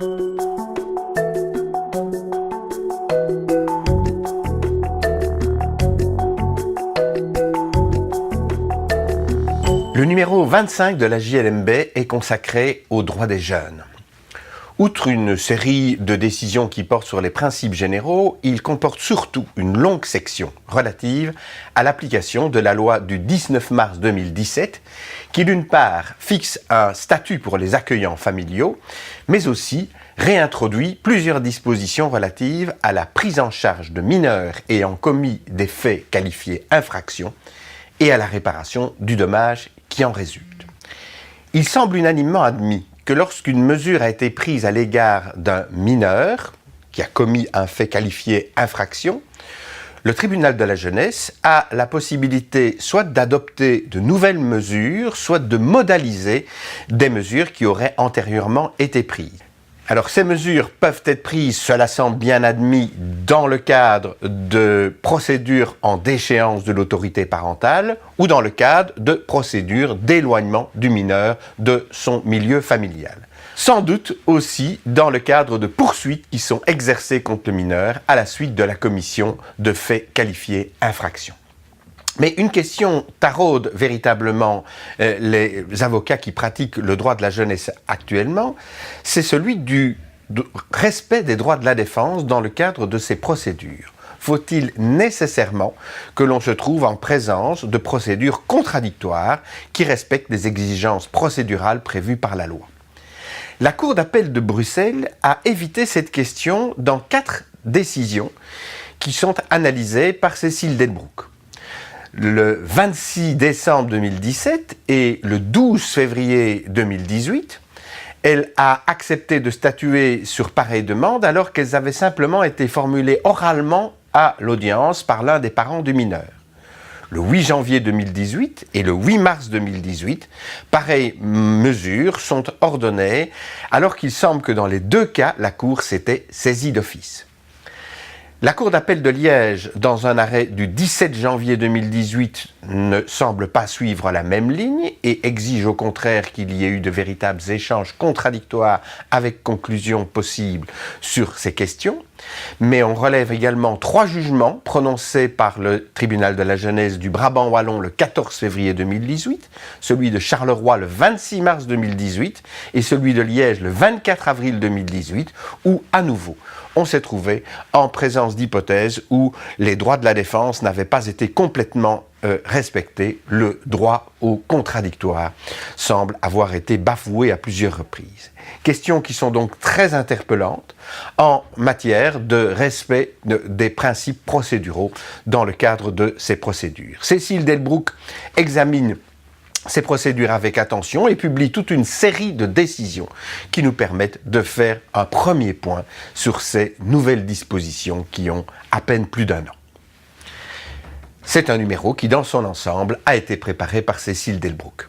Le numéro 25 de la JLMB est consacré aux droits des jeunes. Outre une série de décisions qui portent sur les principes généraux, il comporte surtout une longue section relative à l'application de la loi du 19 mars 2017 qui d'une part fixe un statut pour les accueillants familiaux, mais aussi réintroduit plusieurs dispositions relatives à la prise en charge de mineurs ayant commis des faits qualifiés infractions et à la réparation du dommage qui en résulte. Il semble unanimement admis que lorsqu'une mesure a été prise à l'égard d'un mineur qui a commis un fait qualifié infraction, le tribunal de la jeunesse a la possibilité soit d'adopter de nouvelles mesures, soit de modaliser des mesures qui auraient antérieurement été prises. Alors ces mesures peuvent être prises, cela semble bien admis, dans le cadre de procédures en déchéance de l'autorité parentale ou dans le cadre de procédures d'éloignement du mineur de son milieu familial. Sans doute aussi dans le cadre de poursuites qui sont exercées contre le mineur à la suite de la commission de faits qualifiés infractions. Mais une question taraude véritablement les avocats qui pratiquent le droit de la jeunesse actuellement, c'est celui du respect des droits de la défense dans le cadre de ces procédures. Faut-il nécessairement que l'on se trouve en présence de procédures contradictoires qui respectent les exigences procédurales prévues par la loi? La Cour d'appel de Bruxelles a évité cette question dans 4 décisions qui sont analysées par Cécile Delbrouck. Le 26 décembre 2017 et le 12 février 2018, elle a accepté de statuer sur pareille demande alors qu'elles avaient simplement été formulées oralement à l'audience par l'un des parents du mineur. Le 8 janvier 2018 et le 8 mars 2018, pareilles mesures sont ordonnées alors qu'il semble que dans les 2 cas, la Cour s'était saisie d'office. La Cour d'appel de Liège, dans un arrêt du 17 janvier 2018, ne semble pas suivre la même ligne et exige au contraire qu'il y ait eu de véritables échanges contradictoires avec conclusion possible sur ces questions. Mais on relève également 3 jugements prononcés par le tribunal de la jeunesse du Brabant wallon le 14 février 2018, celui de Charleroi le 26 mars 2018 et celui de Liège le 24 avril 2018, où à nouveau on s'est trouvé en présence d'hypothèses où les droits de la défense n'avaient pas été complètement respectés. Le droit au contradictoire semble avoir été bafoué à plusieurs reprises. Questions qui sont donc très interpellantes en matière de respect des principes procéduraux dans le cadre de ces procédures. Cécile Delbrouck examine ces procédures avec attention et publie toute une série de décisions qui nous permettent de faire un premier point sur ces nouvelles dispositions qui ont à peine plus d'1 an. C'est un numéro qui, dans son ensemble, a été préparé par Cécile Delbrouck.